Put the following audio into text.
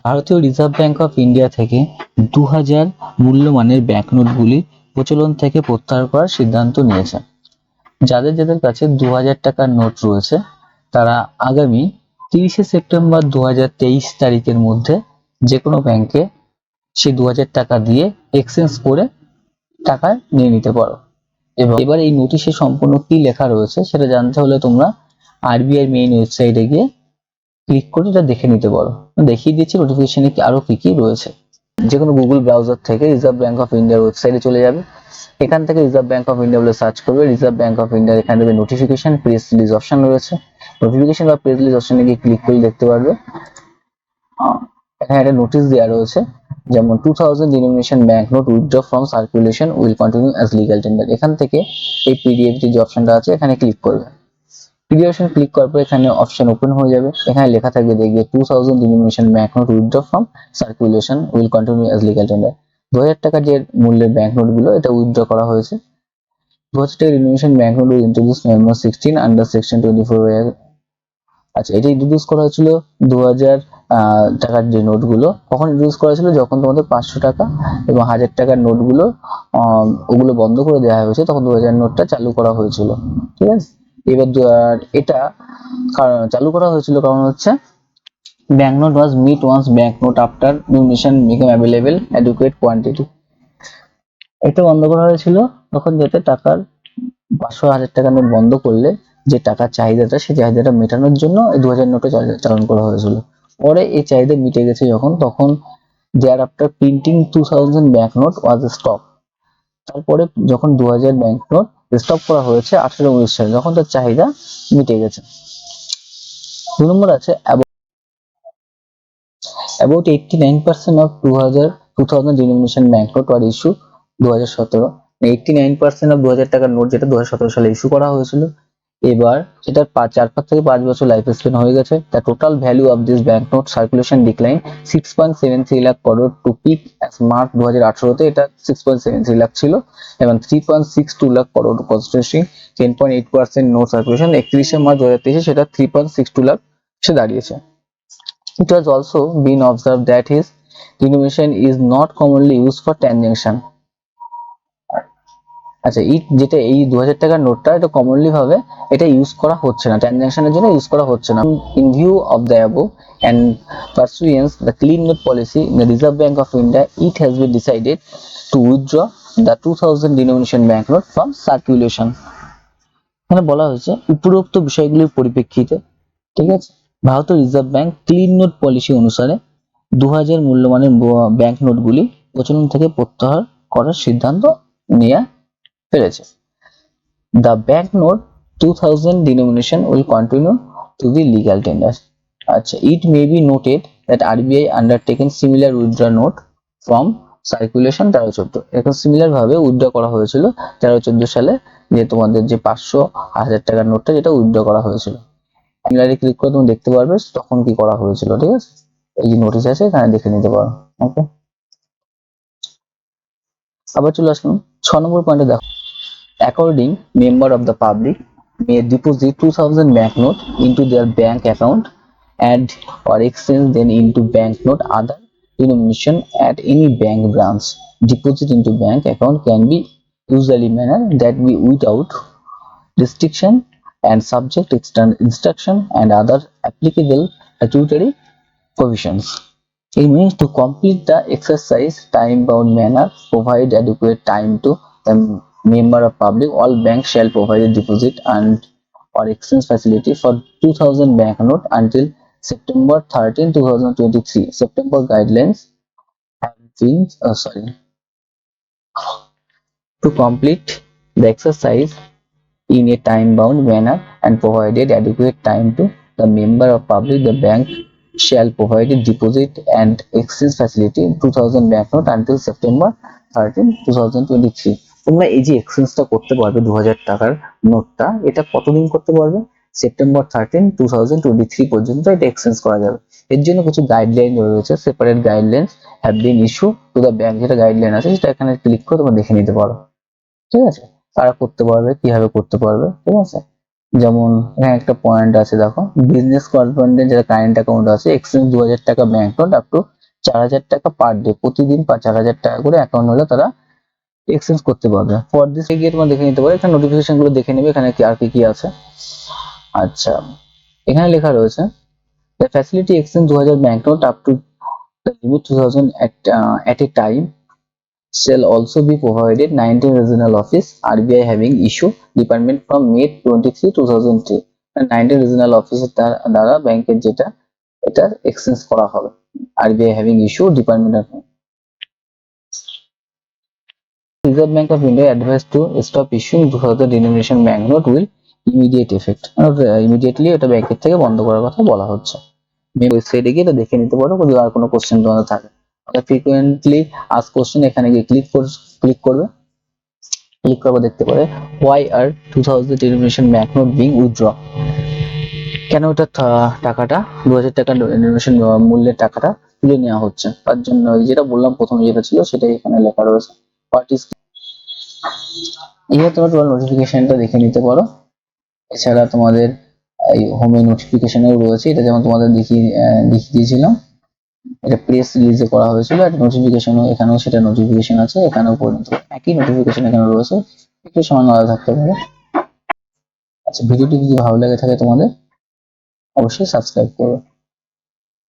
ভারতীয় reserve bank of India থেকে 2000 মূল্যমানের ব্যাংকনোটগুলি প্রচলন থেকে প্রত্যাহার করার সিদ্ধান্ত নিয়েছে। যাদের যাদের কাছে 2000 টাকার নোট রয়েছে তারা আগামী 30শে সেপ্টেম্বর 2023 তারিখের মধ্যে যে কোনো ব্যাংকে সেই 2000 টাকা দিয়ে এক্সচেঞ্জ করে টাকা নিয়ে নিতে পারো। এবং এবার এই নোটিশে সম্পূর্ণ কি লেখা রয়েছে সেটা জানতে হলে তোমরা আরবিআই মেইন ওয়েবসাইটে গিয়ে ক্লিক করে এটা দেখে নিতে পারো। দেখিয়ে দিচ্ছি নোটিফিকেশনে আরো কি কি রয়েছে। যে কোনো গুগল ব্রাউজার থেকে রিজার্ভ ব্যাংক অফ ইন্ডিয়ার ওয়েবসাইটে চলে যাবে। এখান থেকে রিজার্ভ ব্যাংক অফ ইন্ডিয়া বলে সার্চ করবে। রিজার্ভ ব্যাংক অফ ইন্ডিয়ার এখানে দেখবে নোটিফিকেশন, প্রেস রিলিজ অপশন রয়েছে। নোটিফিকেশন বা প্রেস রিলিজ অপশনে গিয়ে ক্লিক করে দেখতে পারবে এখানে একটা নোটিশ দেওয়া রয়েছে, যেমন 2000 denomination banknote withdraw from circulation will continue as legal tender. এখান থেকে এই পিডিএফ যে অপশনটা আছে এখানে ক্লিক করবে। পিডিএফ অপশন ক্লিক করার পর এখানে অপশন ওপেন হয়ে যাবে। এখানে লেখা থাকবে দেখবে 2000 denomination banknote withdraw from circulation will continue as legal tender. 2000 টাকার যে মূল্যের ব্যাংকনোট গুলো এটা উইথড্র করা হয়েছে। 2000 টাকা denomination banknote will introduce November 16 under section 24। আচ্ছা, এটা ইন্ট্রোডিউস করা হয়েছিল 2000 টাকার যে নোটগুলো কখন ইন্ট্রোডিউস করা হয়েছিল, যখন তোমাদের 500 টাকা এবং 1000 টাকার নোটগুলো ওগুলো বন্ধ করে দেওয়া হয়েছে, তখন 2000 নোটটা চালু করা হয়েছিল। ঠিক আছে, এবার এটা চালু করা হয়েছিল কারণ হচ্ছে banknote was meet once banknote after denomination became available adequate quantity। এটা বন্ধ করা হয়েছিল তখন যাতে টাকার 500-1000 টাকার নোট বন্ধ করলে যে টাকার চাহিদাটা সেই চাহিদাটা মেটানোর জন্য এই 2000 নোটে চালন করা হয়েছিল। পরে এই চাহিদা মিটে গেছে যখন, তখন there after printing 2000 banknote was stop. তারপরে যখন 2000 ব্যাংকনোট স্টপ করা হয়েছে 1819 সালে, যখন তার চাহিদা মিটে গেছে। 2 নম্বর আছে about 89% of 2000 denomination banknote were issued 2017। 89% of 2000 টাকার নোট যেটা 2017 সালে ইস্যু করা হয়েছিল, এবার সেটার 4 থেকে 5 বছর লাইফ স্প্যান হয়ে গেছে। The total value of this banknote circulation decline 6.73 lakh crore to peak as March 2018 তে এটা 6.73 লাখ ছিল এবং 3.62 lakh crore constitution 10.8% note circulation 31শে মার্চ 2023 সেটা 3.62 লাখ সে দাঁড়িয়েছে। It has also been observed that his denomination is not commonly used for transaction। আচ্ছা, যেটা এই 2000 টাকার নোটটা এটা কমনলি ভাবে এটা ইউজ করা হচ্ছে না, ট্রানজাকশনের জন্য ইউজ করা হচ্ছে না। In view of the above and pursuance the clean note policy in the Reserve Bank of India, it has been decided to withdraw the 2000 denomination banknote from circulation। এখানে বলা হয়েছে উপরোক্ত বিষয়গুলির পরিপ্রেক্ষিতে, ঠিক আছে, ভারতীয় reserve bank clean note policy অনুসারে 2000 মূল্যমানের ব্যাংক নোটগুলি প্রচলন থেকে প্রত্যাহার করার সিদ্ধান্ত নিয়ে ফেলেছে। The banknote 2000 denomination will continue to be legal tender। আচ্ছা, it may be noted that RBI undertaken similar withdrawal note from circulation 13-14। এখন সিমিলার ভাবে উইথড্র করা হয়েছিল 13-14 সালে, যে তোমাদের যে 500-1000 টাকার নোটটা যেটা উইথড্র করা হয়েছিল। সিমিলারে ক্লিক করে তুমি দেখতে পারবে তখন কি করা হয়েছিল। ঠিক আছে, এই যে নোটিশ আছে এখানে দেখে নিতে পারো। ওকে, আবার চলে আসলাম 6 নম্বর পয়েন্টে। দেখো, according member of the public may deposit 2000 banknote into their bank account and or exchange them into banknote other denomination at any bank branch। Deposit into bank account can be usually manner that be without restriction and subject instruction and other applicable statutory provisions। It means to complete the exercise time-bound manner, provide adequate time to the member of public. All banks shall provide a deposit and or exchange facility for 2000 banknote until September 13, 2023. September guidelines have been to complete the exercise in a time-bound manner and provided adequate time to the member of public. The bank shall provide a deposit and exchange facility 2000 banknote until September 13, 2023। তোমরা এই যে এক্সচেঞ্জটা করতে পারবে 2000 টাকার নোটটা, এটা কতদিন করতে পারবে? সেপ্টেম্বর 13, 2023 পর্যন্ত এটা এক্সচেঞ্জ করা যাবে। এর জন্য কিছু গাইডলাইন রয়েছে, separate guidelines have been issue to the bank. যেটা গাইডলাইন আছে সেটা এখানে ক্লিক করে তোমরা দেখে নিতে পারো। ঠিক আছে, কারা করতে পারবে, কিভাবে করতে পারবে। ঠিক আছে, যেমন এখানে একটা পয়েন্ট আছে, দেখো বিজনেস করেসপন্ডেন্ট যেটা কারেন্ট অ্যাকাউন্ট আছে, এক্সচেঞ্জ 2000 টাকা ব্যাংক নোট আপ টু 4000 টাকা পার ডে, প্রতিদিন 4000 টাকা করে অ্যাকাউন্ট হলে তারা এক্সচেঞ্জ করতে পারবে। ফর দিস গিয়ে তোমরা দেখে নিতে পারো, এখানে নোটিফিকেশন গুলো দেখে নেবে এখানে আর কি কি আছে। আচ্ছা, এখানে লেখা রয়েছে the facility exchange 2000 banknote up to the limit 2000 at a time shall also be provided 19 regional office RBI having issue department from May 23 2003। 19 regional office দ্বারা ব্যাংকের যেটা এটা এক্সচেঞ্জ করা হবে। RBI having issue department of Reserve Bank of India advised to stop issuing 2000 denomination banknote will immediate effect, immediately এটা ব্যাংকের থেকে বন্ধ করার কথা বলা হচ্ছে। ওয়েবসাইটে গিয়ে এটা দেখে নিতে পারো যদি আর কোনো কোশ্চেন তোমাদের থাকে। ফ্রিকোয়েন্টলি আস্ক কোশ্চেন এখানে গিয়ে ক্লিক করবে, ক্লিক করবে দেখতে পারে why are 2000 denomination banknote being withdrawn, কেন এটা টাকাটা 2000 টাকা ডেনোমিনেশন মূল্যের টাকাটা তুলে নেওয়া হচ্ছে, তার জন্য যেটা বললাম প্রথমে যেটা ছিল সেটাই এখানে লেখা রয়েছে। হোয়াট ইজ, এখানে তোমরা নোটিফিকেশনটা দেখে নিতে পারো। এছাড়া তোমাদের এই হোমে নোটিফিকেশনও রয়েছে, এটা যেমন তোমাদের দেখিয়ে দিয়েছিলাম, এটা প্রেস রিলিজে করা হয়েছিল, আর নোটিফিকেশনও এখানেও সেটা নোটিফিকেশন আছে, এখানেও পর্যন্ত একই নোটিফিকেশন এখানে রয়েছে, একটু সামান্য আলাদা থাকতে পারে। আচ্ছা, ভিডিওটি যদি ভালো লাগে থাকে তোমাদের অবশ্যই সাবস্ক্রাইব করো।